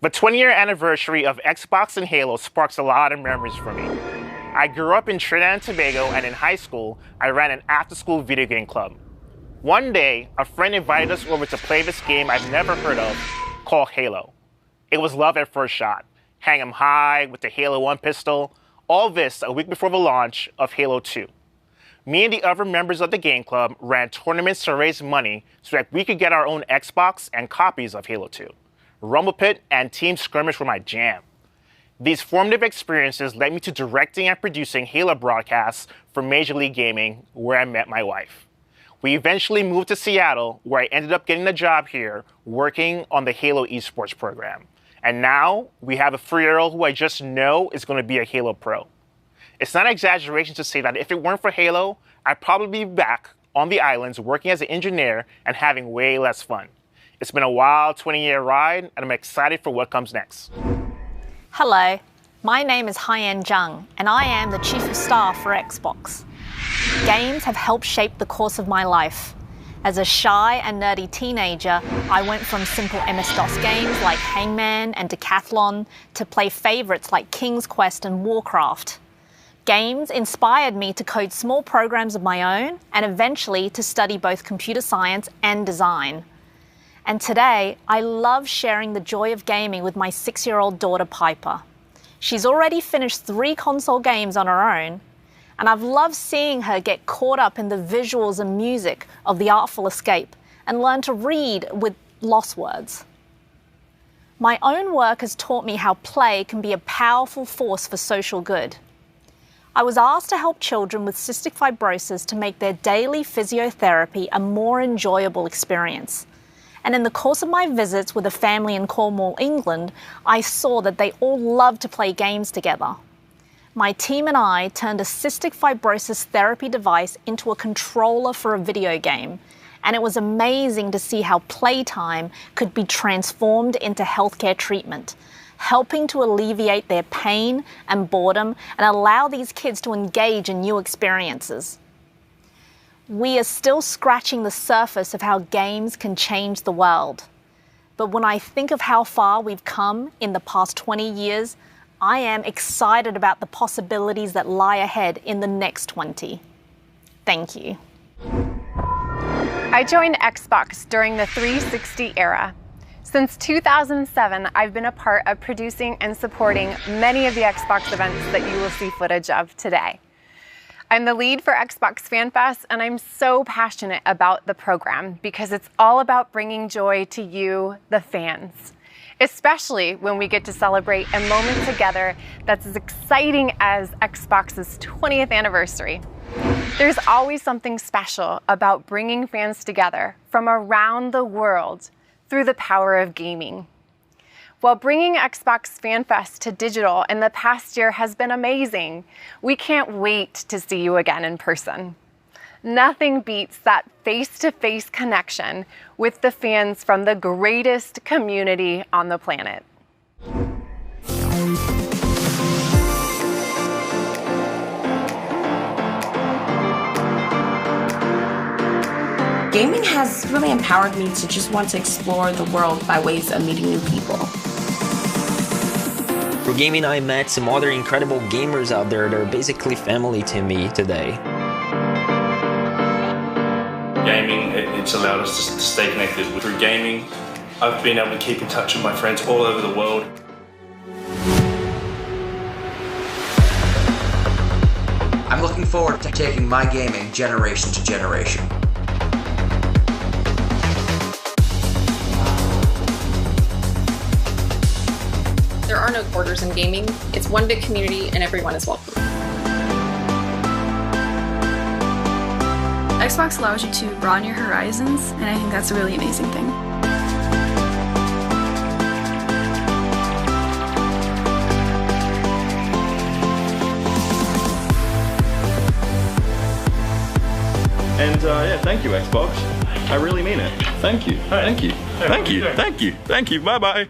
The 20-year anniversary of Xbox and Halo sparks a lot of memories for me. I grew up in Trinidad and Tobago, and in high school, I ran an after-school video game club. One day, a friend invited us over to play this game I've never heard of called Halo. It was love at first shot. Hang 'em high with the Halo 1 pistol. All this a week before the launch of Halo 2. Me and the other members of the game club ran tournaments to raise money so that we could get our own Xbox and copies of Halo 2. Rumble Pit and Team Skirmish were my jam. These formative experiences led me to directing and producing Halo broadcasts for Major League Gaming, where I met my wife. We eventually moved to Seattle, where I ended up getting a job here working on the Halo esports program. And now we have a 3-year-old who I just know is going to be a Halo pro. It's not an exaggeration to say that if it weren't for Halo, I'd probably be back on the islands working as an engineer and having way less fun. It's been a wild 20-year ride, and I'm excited for what comes next. Hello, my name is Haiyan Zhang, and I am the Chief of Staff for Xbox. Games have helped shape the course of my life. As a shy and nerdy teenager, I went from simple MS-DOS games like Hangman and Decathlon to play favorites like King's Quest and Warcraft. Games inspired me to code small programs of my own and eventually to study both computer science and design. And today, I love sharing the joy of gaming with my 6-year-old daughter, Piper. She's already finished 3 console games on her own, and I've loved seeing her get caught up in the visuals and music of The Artful Escape and learn to read with lost words. My own work has taught me how play can be a powerful force for social good. I was asked to help children with cystic fibrosis to make their daily physiotherapy a more enjoyable experience. And in the course of my visits with a family in Cornwall, England, I saw that they all loved to play games together. My team and I turned a cystic fibrosis therapy device into a controller for a video game, and it was amazing to see how playtime could be transformed into healthcare treatment, helping to alleviate their pain and boredom and allow these kids to engage in new experiences. We are still scratching the surface of how games can change the world. But when I think of how far we've come in the past 20 years, I am excited about the possibilities that lie ahead in the next 20. Thank you. I joined Xbox during the 360 era. Since 2007, I've been a part of producing and supporting many of the Xbox events that you will see footage of today. I'm the lead for Xbox Fan Fest, and I'm so passionate about the program because it's all about bringing joy to you, the fans, especially when we get to celebrate a moment together that's as exciting as Xbox's 20th anniversary. There's always something special about bringing fans together from around the world through the power of gaming. While bringing Xbox Fan Fest to digital in the past year has been amazing, we can't wait to see you again in person. Nothing beats that face-to-face connection with the fans from the greatest community on the planet. Gaming has really empowered me to just want to explore the world by ways of meeting new people. Through gaming, I met some other incredible gamers out there that are basically family to me today. Gaming, it's allowed us to stay connected. Through gaming, I've been able to keep in touch with my friends all over the world. I'm looking forward to taking my gaming generation to generation. There are no borders in gaming. It's one big community and everyone is welcome. Xbox allows you to broaden your horizons, and I think that's a really amazing thing. And yeah, thank you, Xbox. I really mean it. Thank you. Thank you. Thank you. Thank you. Thank you. Bye-bye.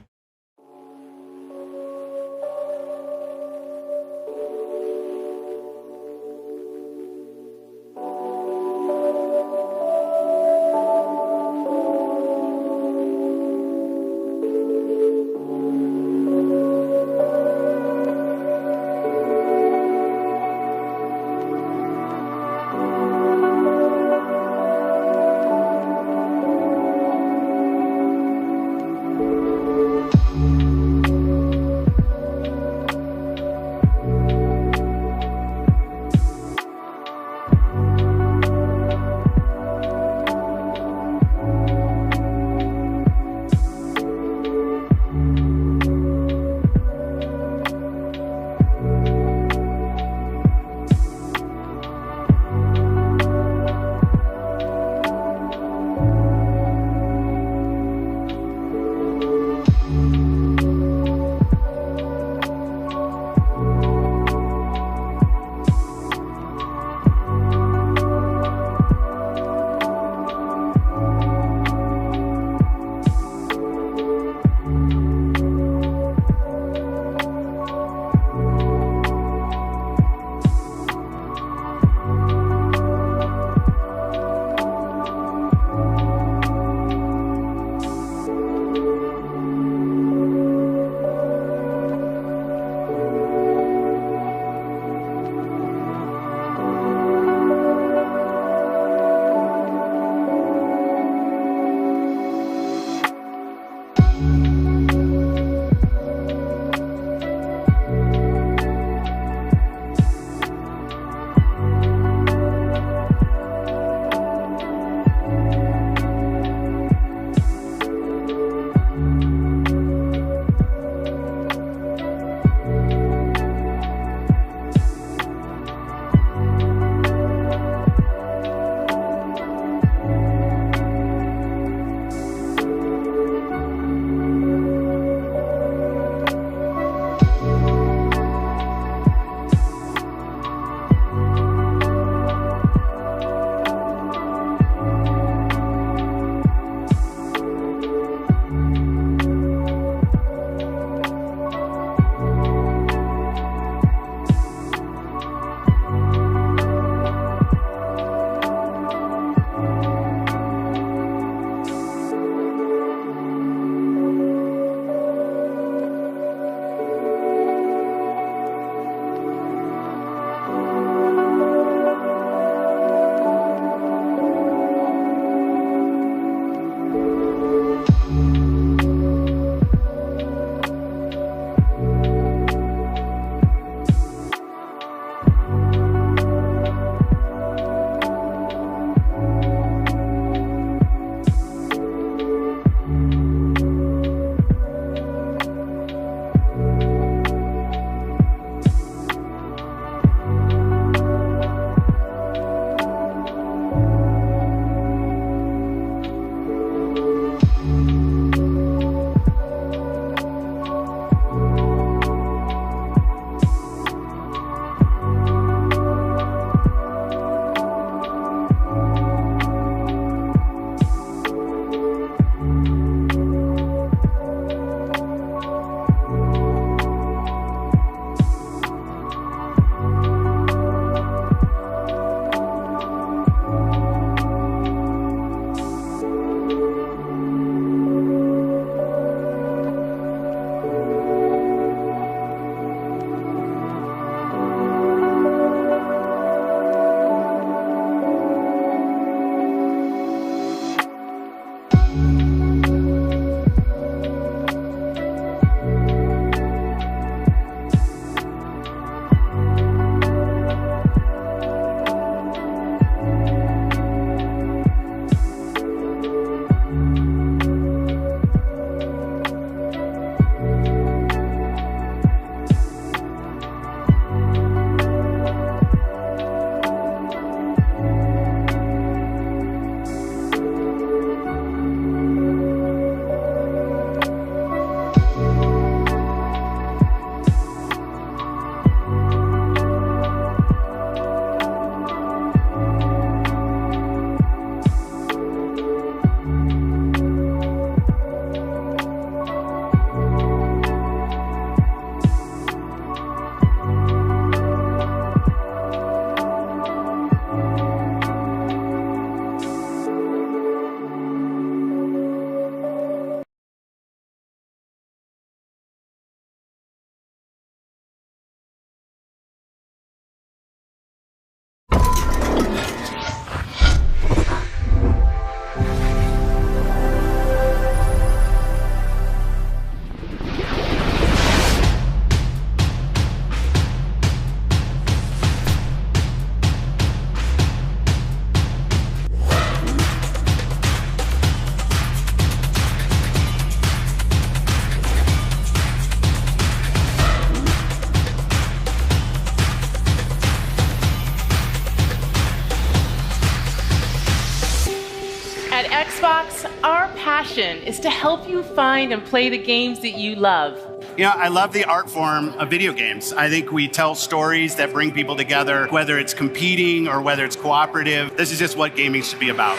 Xbox, our passion is to help you find and play the games that you love. You know, I love the art form of video games. I think we tell stories that bring people together, whether it's competing or whether it's cooperative. This is just what gaming should be about.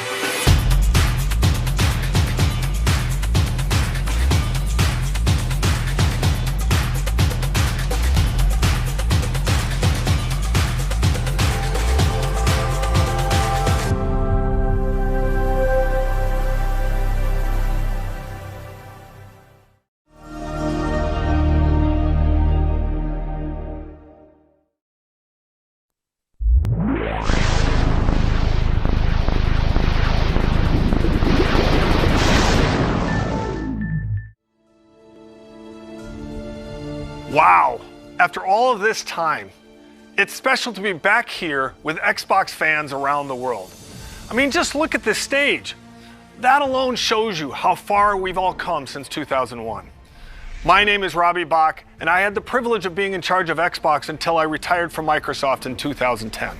Wow, after all of this time, it's special to be back here with Xbox fans around the world. I mean, just look at this stage. That alone shows you how far we've all come since 2001. My name is Robbie Bach, and I had the privilege of being in charge of Xbox until I retired from Microsoft in 2010.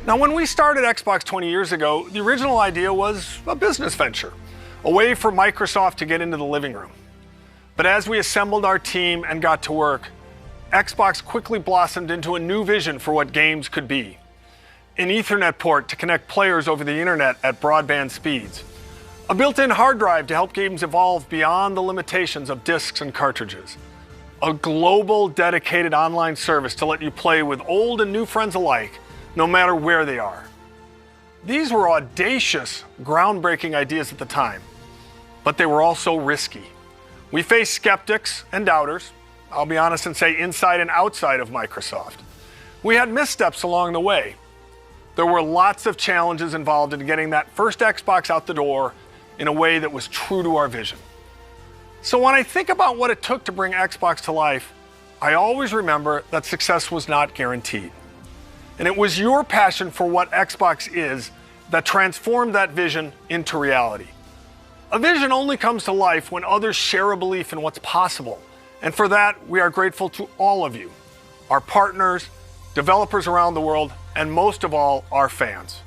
Now, when we started Xbox 20 years ago, the original idea was a business venture, a way for Microsoft to get into the living room. But as we assembled our team and got to work, Xbox quickly blossomed into a new vision for what games could be. An Ethernet port to connect players over the internet at broadband speeds. A built-in hard drive to help games evolve beyond the limitations of discs and cartridges. A global dedicated online service to let you play with old and new friends alike, no matter where they are. These were audacious, groundbreaking ideas at the time, but they were also risky. We faced skeptics and doubters, I'll be honest and say inside and outside of Microsoft. We had missteps along the way. There were lots of challenges involved in getting that first Xbox out the door in a way that was true to our vision. So when I think about what it took to bring Xbox to life, I always remember that success was not guaranteed. And it was your passion for what Xbox is that transformed that vision into reality. A vision only comes to life when others share a belief in what's possible. And for that, we are grateful to all of you, our partners, developers around the world, and most of all, our fans.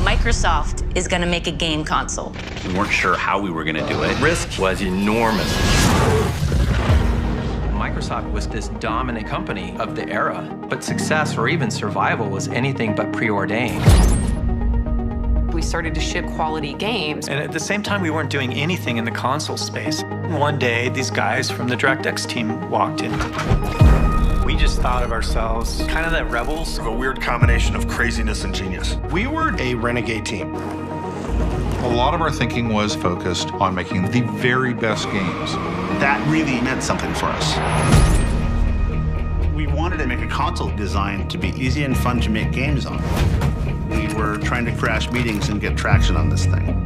Microsoft is going to make a game console. We weren't sure how we were going to do it. Risk was enormous. Microsoft was this dominant company of the era, but success or even survival was anything but preordained. We started to ship quality games. And at the same time, we weren't doing anything in the console space. One day, these guys from the DirectX team walked in. We just thought of ourselves kind of that rebels. A weird combination of craziness and genius. We were a renegade team. A lot of our thinking was focused on making the very best games. That really meant something for us. We wanted to make a console designed to be easy and fun to make games on. We were trying to crash meetings and get traction on this thing.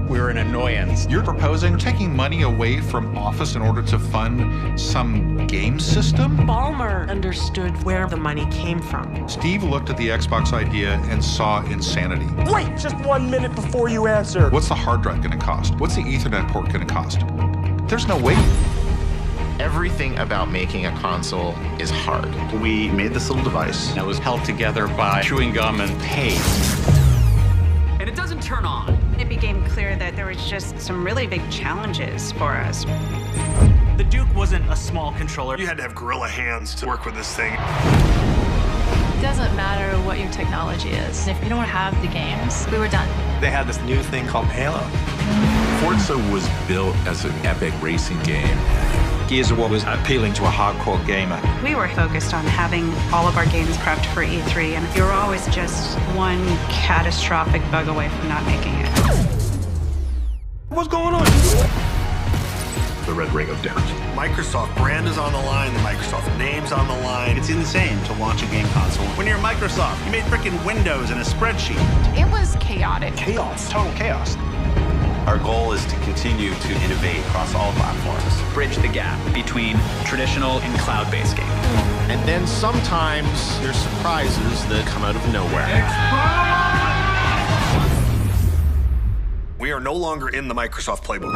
We're an annoyance. You're proposing taking money away from Office in order to fund some game system? Ballmer understood where the money came from. Steve looked at the Xbox idea and saw insanity. Wait just 1 minute before you answer. What's the hard drive going to cost? What's the Ethernet port going to cost? There's no way. Everything about making a console is hard. We made this little device that was held together by chewing gum and paste. And it doesn't turn on. It became clear that there was just some really big challenges for us. The Duke wasn't a small controller. You had to have gorilla hands to work with this thing. It doesn't matter what your technology is. If you don't have the games, we were done. They had this new thing called Halo. Forza was built as an epic racing game. Gears of War was appealing to a hardcore gamer. We were focused on having all of our games prepped for E3, and we were always just one catastrophic bug away from not making it. What's going on? The red ring of death. Microsoft brand is on the line, the Microsoft name's on the line. It's insane to launch a game console. When you're Microsoft, you made frickin' Windows and a spreadsheet. It was chaotic. Chaos. Total chaos. Our goal is to continue to innovate across all platforms. Bridge the gap between traditional and cloud-based gaming. And then sometimes there's surprises that come out of nowhere. We are no longer in the Microsoft playbook.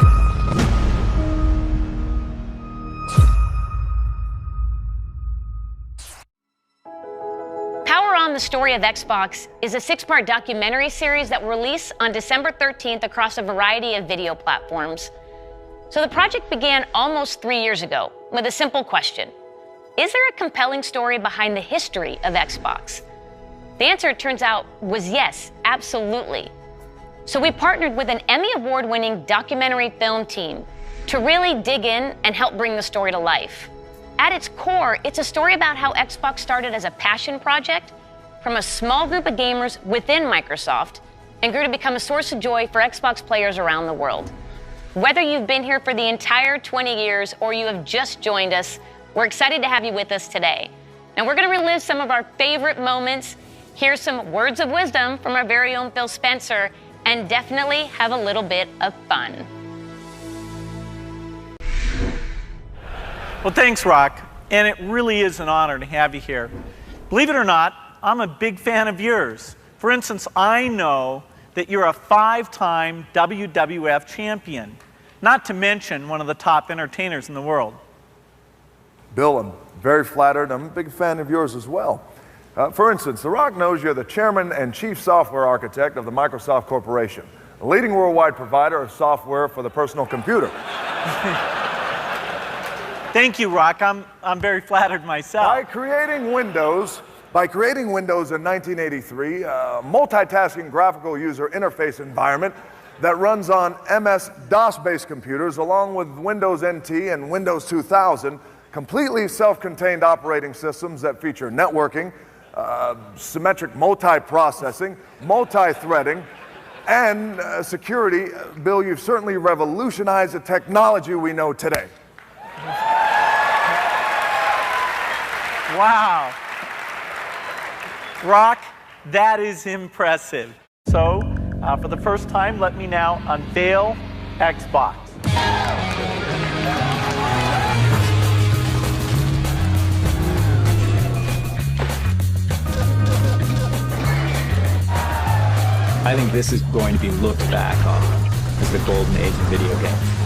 Story of Xbox is a 6-part documentary series that will release on December 13th across a variety of video platforms. So the project began almost 3 years ago with a simple question. Is there a compelling story behind the history of Xbox? The answer, it turns out, was yes, absolutely. So we partnered with an Emmy Award-winning documentary film team to really dig in and help bring the story to life. At its core, it's a story about how Xbox started as a passion project from a small group of gamers within Microsoft and grew to become a source of joy for Xbox players around the world. Whether you've been here for the entire 20 years or you have just joined us, we're excited to have you with us today. And we're going to relive some of our favorite moments, hear some words of wisdom from our very own Phil Spencer, and definitely have a little bit of fun. Well, thanks, Rock. And it really is an honor to have you here. Believe it or not, I'm a big fan of yours. For instance, I know that you're a 5-time WWF champion, not to mention one of the top entertainers in the world. Bill, I'm very flattered. I'm a big fan of yours as well. For instance, The Rock knows you're the chairman and chief software architect of the Microsoft Corporation, a leading worldwide provider of software for the personal computer. Thank you, Rock. I'm very flattered myself. By creating Windows in 1983, a multitasking graphical user interface environment that runs on MS-DOS-based computers along with Windows NT and Windows 2000, completely self-contained operating systems that feature networking, symmetric multiprocessing, multi-threading, and security. Bill, you've certainly revolutionized the technology we know today. Wow. Rock, that is impressive. So, for the first time, let me now unveil Xbox. I think this is going to be looked back on as the golden age of video games.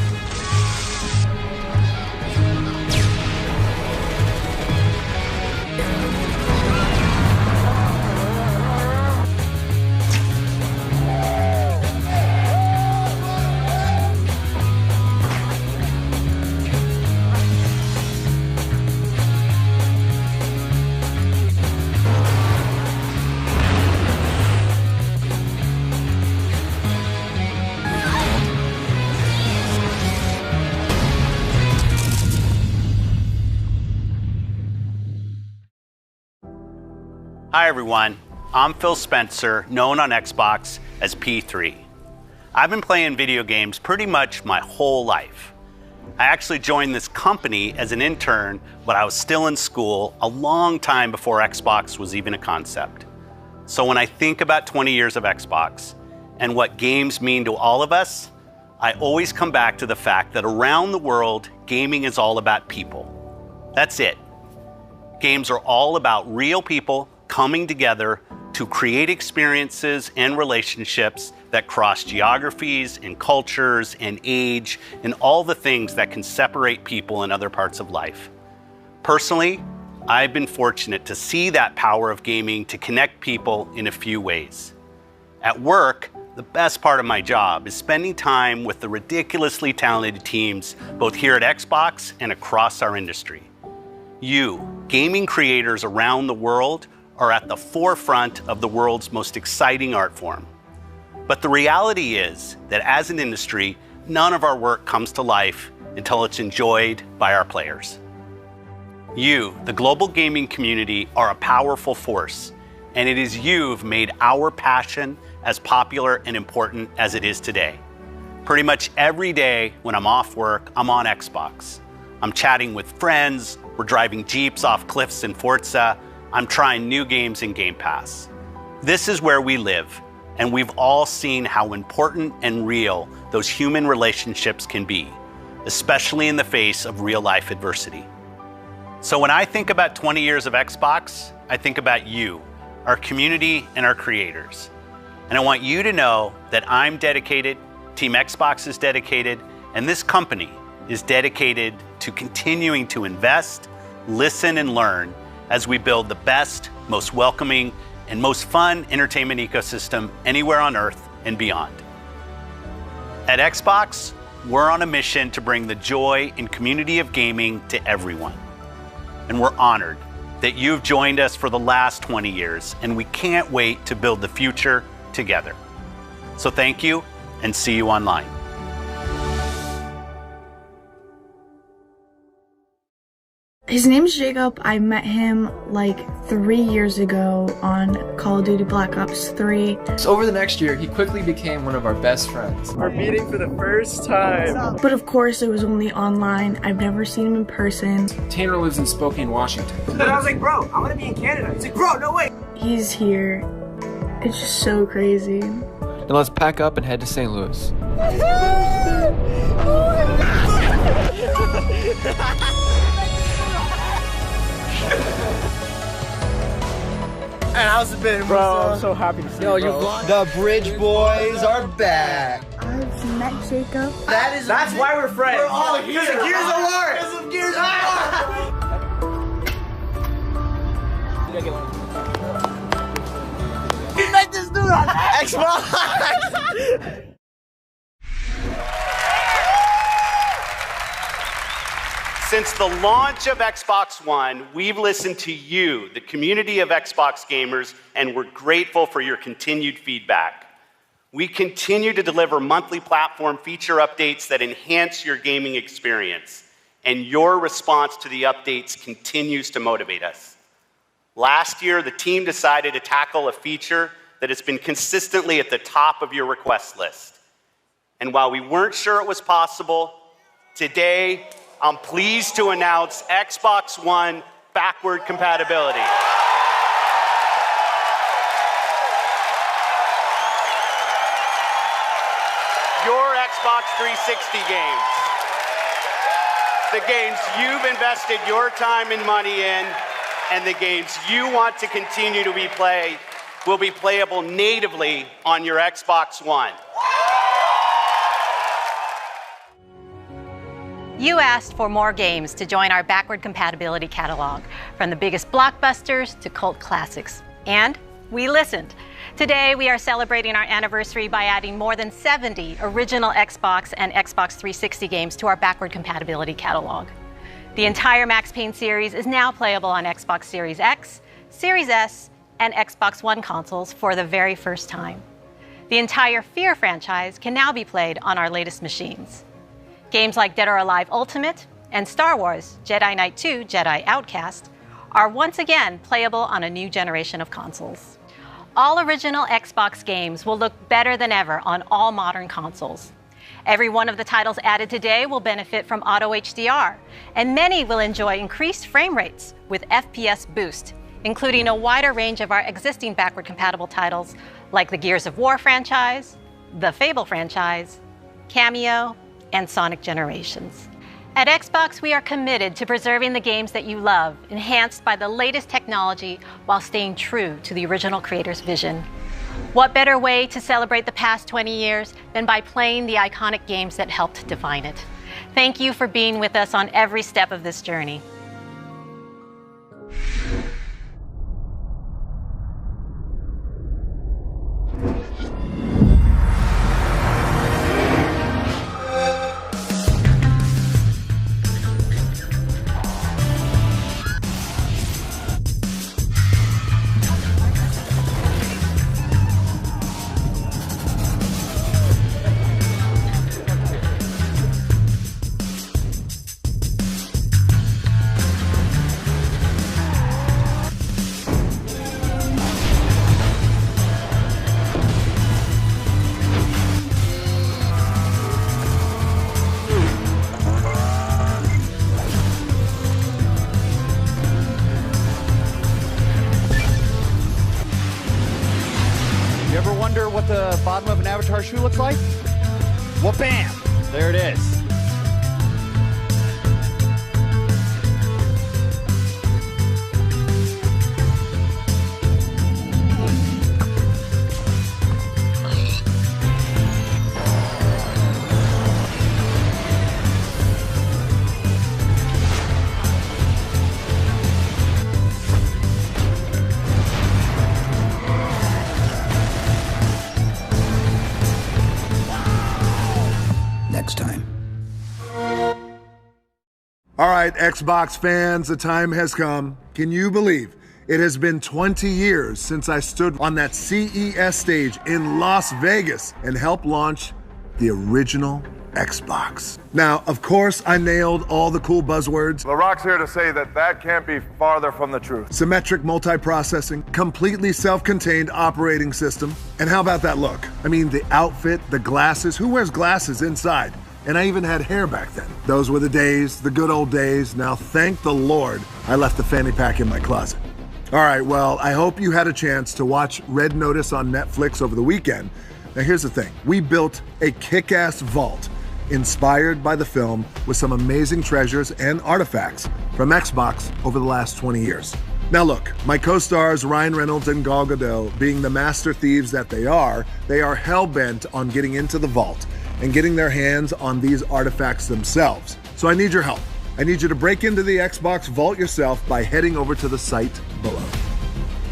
Hi everyone, I'm Phil Spencer, known on Xbox as P3. I've been playing video games pretty much my whole life. I actually joined this company as an intern when I was still in school, a long time before Xbox was even a concept. So when I think about 20 years of Xbox and what games mean to all of us, I always come back to the fact that around the world, gaming is all about people. That's it. Games are all about real people coming together to create experiences and relationships that cross geographies and cultures and age and all the things that can separate people in other parts of life. Personally, I've been fortunate to see that power of gaming to connect people in a few ways. At work, the best part of my job is spending time with the ridiculously talented teams both here at Xbox and across our industry. You, gaming creators around the world, are at the forefront of the world's most exciting art form. But the reality is that as an industry, none of our work comes to life until it's enjoyed by our players. You, the global gaming community, are a powerful force, and it is you who've made our passion as popular and important as it is today. Pretty much every day when I'm off work, I'm on Xbox. I'm chatting with friends, we're driving Jeeps off cliffs in Forza, I'm trying new games in Game Pass. This is where we live, and we've all seen how important and real those human relationships can be, especially in the face of real-life adversity. So when I think about 20 years of Xbox, I think about you, our community, and our creators. And I want you to know that I'm dedicated, Team Xbox is dedicated, and this company is dedicated to continuing to invest, listen, and learn as we build the best, most welcoming, and most fun entertainment ecosystem anywhere on Earth and beyond. At Xbox, we're on a mission to bring the joy and community of gaming to everyone. And we're honored that you've joined us for the last 20 years, and we can't wait to build the future together. So thank you, and see you online. His name's Jacob. I met him like 3 years ago on Call of Duty Black Ops 3. So over the next year, he quickly became one of our best friends. We're meeting for the first time. But of course, it was only online. I've never seen him in person. Tanner lives in Spokane, Washington. And I was like, bro, I want to be in Canada. He's like, bro, no way. He's here. It's just so crazy. Then let's pack up and head to St. Louis. And how's it been, bro? I'm so happy to see you, bro. The Bridge Boys are back. I've met Jacob. That's why we're friends. We're all here. Because of Gears of War. Because of Gears of War. You met this dude on Xbox. Since the launch of Xbox One, we've listened to you, the community of Xbox gamers, and we're grateful for your continued feedback. We continue to deliver monthly platform feature updates that enhance your gaming experience, and your response to the updates continues to motivate us. Last year, the team decided to tackle a feature that has been consistently at the top of your request list. And while we weren't sure it was possible, today, I'm pleased to announce Xbox One backward compatibility. Your Xbox 360 games, the games you've invested your time and money in, and the games you want to continue to play will be playable natively on your Xbox One. You asked for more games to join our backward compatibility catalog, from the biggest blockbusters to cult classics. And we listened. Today, we are celebrating our anniversary by adding more than 70 original Xbox and Xbox 360 games to our backward compatibility catalog. The entire Max Payne series is now playable on Xbox Series X, Series S, and Xbox One consoles for the very first time. The entire Fear franchise can now be played on our latest machines. Games like Dead or Alive Ultimate and Star Wars Jedi Knight 2 Jedi Outcast are once again playable on a new generation of consoles. All original Xbox games will look better than ever on all modern consoles. Every one of the titles added today will benefit from Auto HDR, and many will enjoy increased frame rates with FPS Boost, including a wider range of our existing backward compatible titles like the Gears of War franchise, the Fable franchise, Cameo, and Sonic Generations. At Xbox, we are committed to preserving the games that you love, enhanced by the latest technology while staying true to the original creator's vision. What better way to celebrate the past 20 years than by playing the iconic games that helped define it? Thank you for being with us on every step of this journey. What the bottom of an Avatar shoe looks like? Well, bam! There it is. next time. All right, Xbox fans, the time has come. Can you believe it has been 20 years since I stood on that CES stage in Las Vegas and helped launch the original Xbox? Now, of course, I nailed all the cool buzzwords. LaRock's here to say that can't be farther from the truth. Symmetric multiprocessing, completely self-contained operating system. And how about that look? I mean, the outfit, the glasses. Who wears glasses inside? And I even had hair back then. Those were the days, the good old days. Now, thank the Lord, I left the fanny pack in my closet. All right, well, I hope you had a chance to watch Red Notice on Netflix over the weekend. Now, here's the thing. We built a kick-ass vault inspired by the film with some amazing treasures and artifacts from Xbox over the last 20 years. Now look, my co-stars Ryan Reynolds and Gal Gadot, being the master thieves that they are hell-bent on getting into the vault and getting their hands on these artifacts themselves. So I need your help. I need you to break into the Xbox vault yourself by heading over to the site below.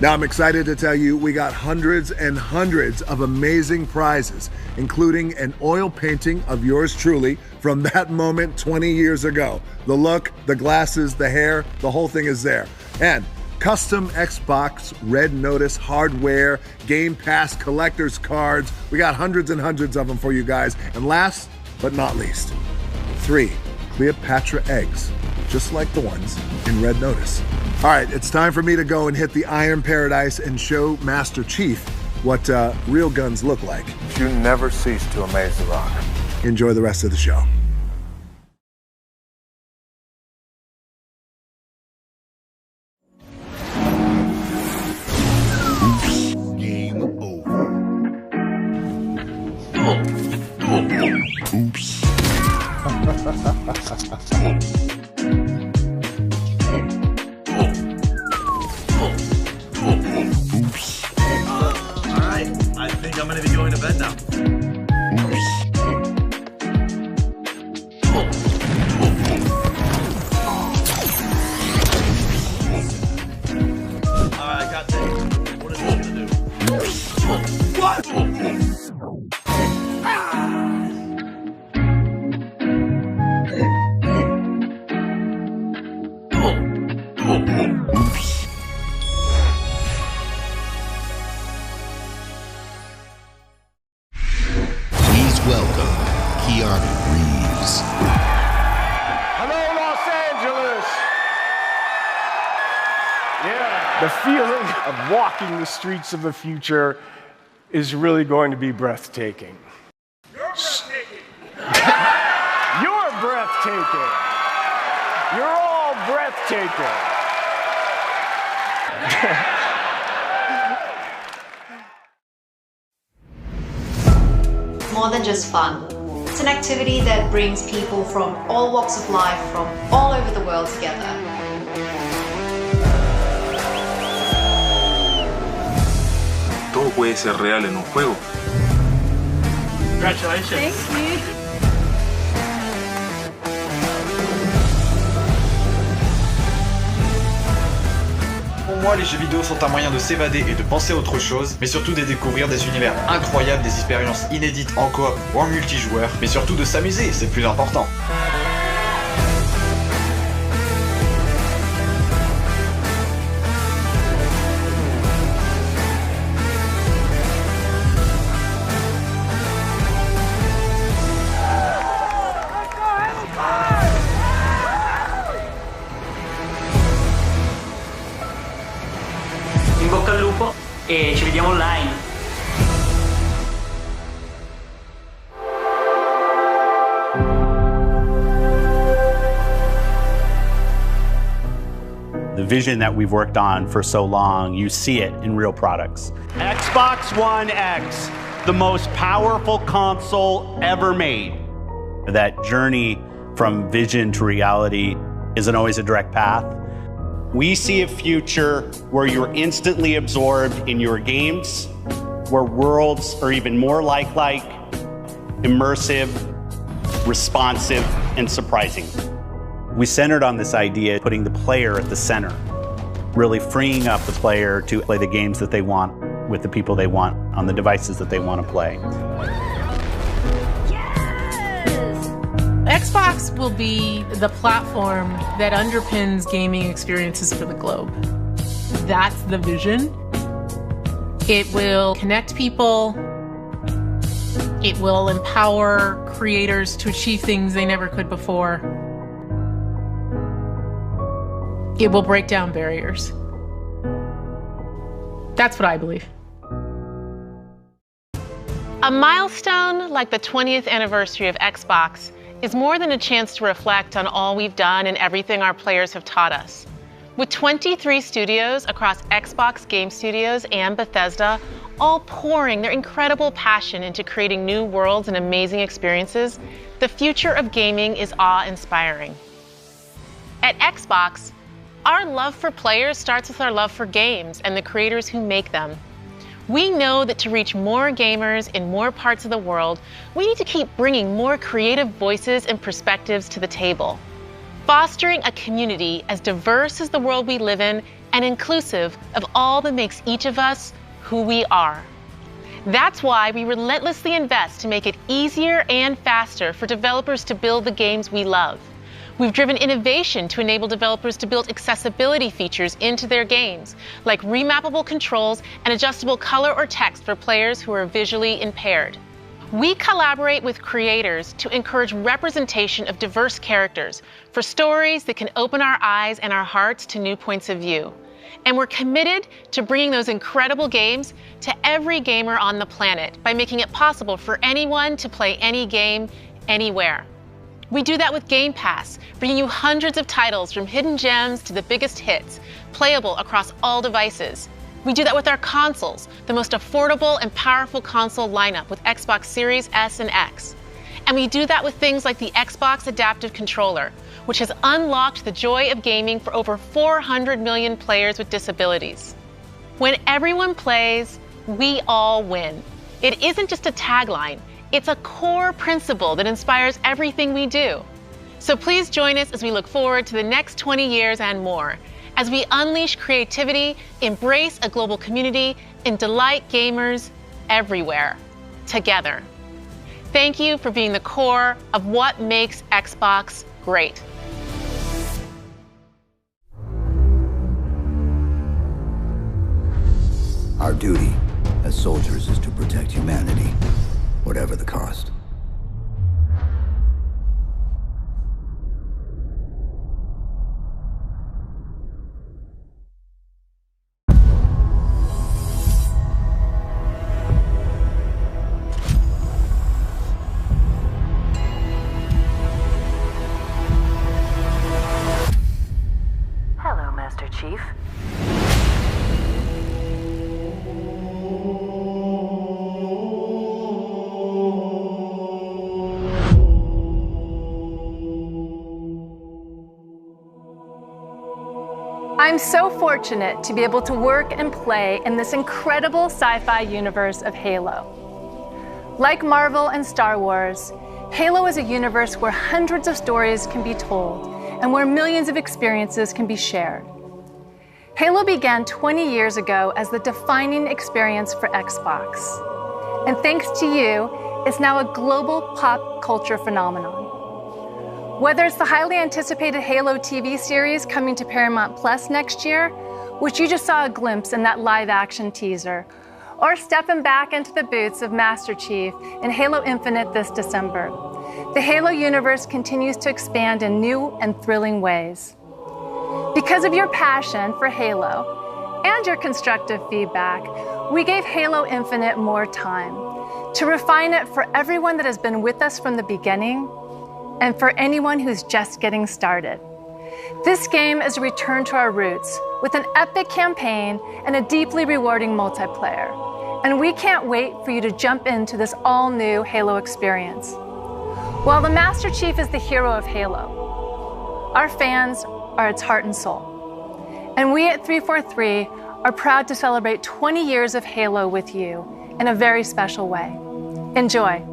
Now I'm excited to tell you we got hundreds and hundreds of amazing prizes, including an oil painting of yours truly from that moment 20 years ago. The look, the glasses, the hair, the whole thing is there. And custom Xbox Red Notice hardware, Game Pass collector's cards. We got hundreds and hundreds of them for you guys. And last but not least, 3 Cleopatra eggs, just like the ones in Red Notice. All right, it's time for me to go and hit the Iron Paradise and show Master Chief what real guns look like. You never cease to amaze The Rock. Enjoy the rest of the show. Game over. Oops. I think I'm going to be going to bed now. I got this. What is this going to do? What? Welcome, Keanu Reeves. Hello, Los Angeles! Yeah, the feeling of walking the streets of the future is really going to be breathtaking. You're breathtaking! You're breathtaking! You're all breathtaking! More than just fun. It's an activity that brings people from all walks of life, from all over the world together. Todo puede ser real en un juego. Congratulations. Thank you. Pour moi, les jeux vidéo sont un moyen de s'évader et de penser à autre chose, mais surtout de découvrir des univers incroyables, des expériences inédites en coop ou en multijoueur, mais surtout de s'amuser, c'est le plus important. In bocca al lupo e ci vediamo online. The vision that we've worked on for so long, you see it in real products. Xbox One X, the most powerful console ever made. That journey from vision to reality isn't always a direct path. We see a future where you're instantly absorbed in your games, where worlds are even more lifelike, immersive, responsive, and surprising. We centered on this idea, putting the player at the center, really freeing up the player to play the games that they want with the people they want on the devices that they want to play. Yes! Xbox will be the platform that underpins gaming experiences for the globe. That's the vision. It will connect people. It will empower creators to achieve things they never could before. It will break down barriers. That's what I believe. A milestone like the 20th anniversary of Xbox is more than a chance to reflect on all we've done and everything our players have taught us. With 23 studios across Xbox Game Studios and Bethesda, all pouring their incredible passion into creating new worlds and amazing experiences, the future of gaming is awe-inspiring. At Xbox, our love for players starts with our love for games and the creators who make them. We know that to reach more gamers in more parts of the world, we need to keep bringing more creative voices and perspectives to the table, fostering a community as diverse as the world we live in and inclusive of all that makes each of us who we are. That's why we relentlessly invest to make it easier and faster for developers to build the games we love. We've driven innovation to enable developers to build accessibility features into their games, like remappable controls and adjustable color or text for players who are visually impaired. We collaborate with creators to encourage representation of diverse characters for stories that can open our eyes and our hearts to new points of view. And we're committed to bringing those incredible games to every gamer on the planet by making it possible for anyone to play any game, anywhere. We do that with Game Pass, bringing you hundreds of titles from hidden gems to the biggest hits, playable across all devices. We do that with our consoles, the most affordable and powerful console lineup with Xbox Series S and X. And we do that with things like the Xbox Adaptive Controller, which has unlocked the joy of gaming for over 400 million players with disabilities. When everyone plays, we all win. It isn't just a tagline. It's a core principle that inspires everything we do. So please join us as we look forward to the next 20 years and more, as we unleash creativity, embrace a global community, and delight gamers everywhere, together. Thank you for being the core of what makes Xbox great. Our duty as soldiers is to protect humanity, whatever the cost. Hello, Master Chief. I'm so fortunate to be able to work and play in this incredible sci-fi universe of Halo. Like Marvel and Star Wars, Halo is a universe where hundreds of stories can be told and where millions of experiences can be shared. Halo began 20 years ago as the defining experience for Xbox. And thanks to you, it's now a global pop culture phenomenon. Whether it's the highly anticipated Halo TV series coming to Paramount Plus next year, which you just saw a glimpse in that live-action teaser, or stepping back into the boots of Master Chief in Halo Infinite this December, the Halo universe continues to expand in new and thrilling ways. Because of your passion for Halo and your constructive feedback, we gave Halo Infinite more time to refine it for everyone that has been with us from the beginning and for anyone who's just getting started. This game is a return to our roots with an epic campaign and a deeply rewarding multiplayer. And we can't wait for you to jump into this all-new Halo experience. While the Master Chief is the hero of Halo, our fans are its heart and soul. And we at 343 are proud to celebrate 20 years of Halo with you in a very special way. Enjoy.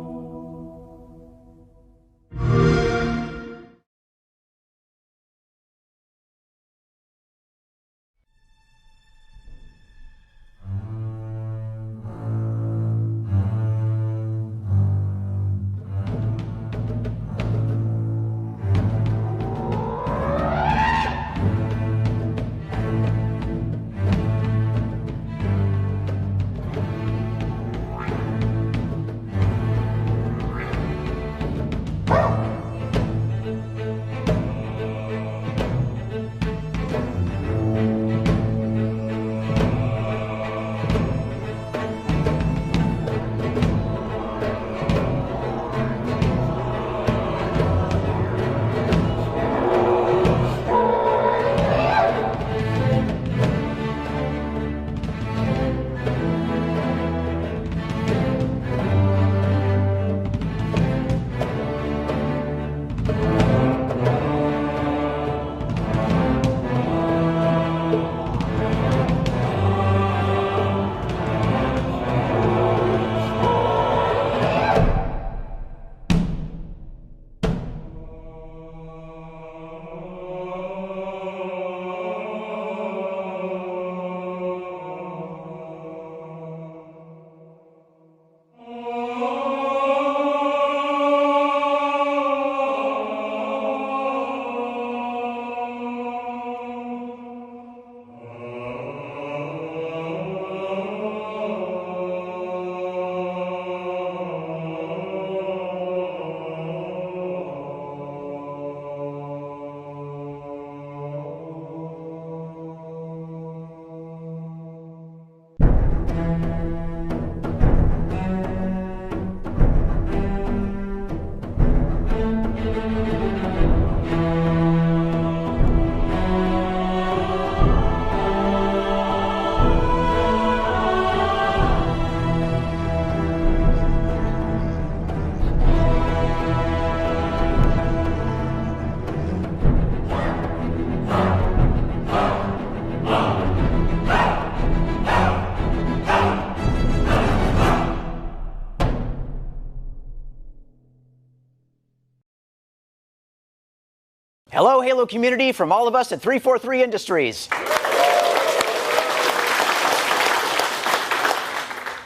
Hello, Halo community, from all of us at 343 Industries.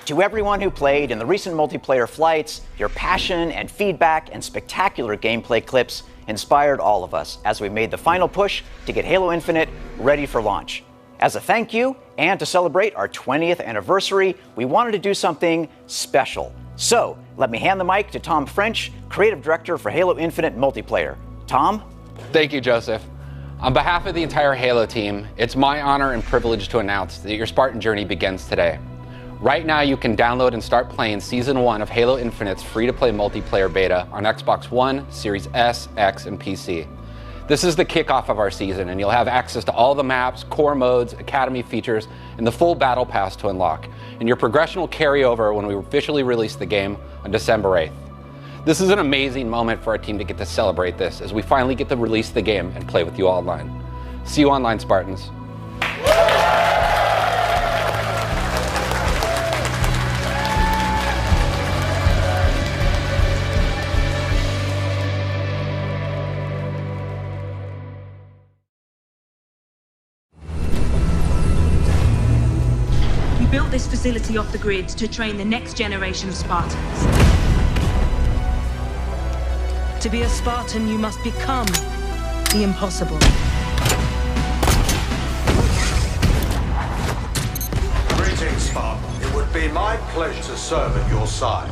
To everyone who played in the recent multiplayer flights, your passion and feedback and spectacular gameplay clips inspired all of us as we made the final push to get Halo Infinite ready for launch. As a thank you and to celebrate our 20th anniversary, we wanted to do something special. So, let me hand the mic to Tom French, Creative Director for Halo Infinite Multiplayer. Tom? Thank you, Joseph. On behalf of the entire Halo team, it's my honor and privilege to announce that your Spartan journey begins today. Right now, you can download and start playing Season 1 of Halo Infinite's free-to-play multiplayer beta on Xbox One, Series S, X, and PC. This is the kickoff of our season, and you'll have access to all the maps, core modes, Academy features, and the full Battle Pass to unlock. And your progression will carry over when we officially release the game on December 8th. This is an amazing moment for our team to get to celebrate this as we finally get to release the game and play with you all online. See you online, Spartans. We built this facility off the grid to train the next generation of Spartans. To be a Spartan, you must become the impossible. Greetings, Spartan. It would be my pleasure to serve at your side.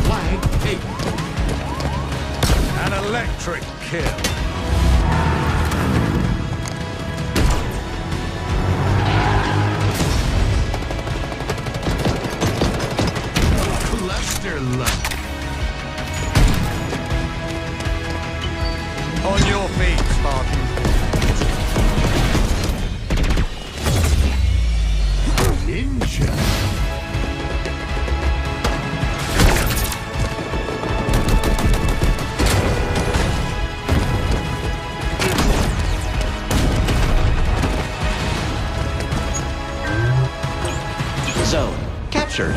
Flag taken. An electric kill. Cluster luck. On your feet, Spartan. Ninja. Zone captured.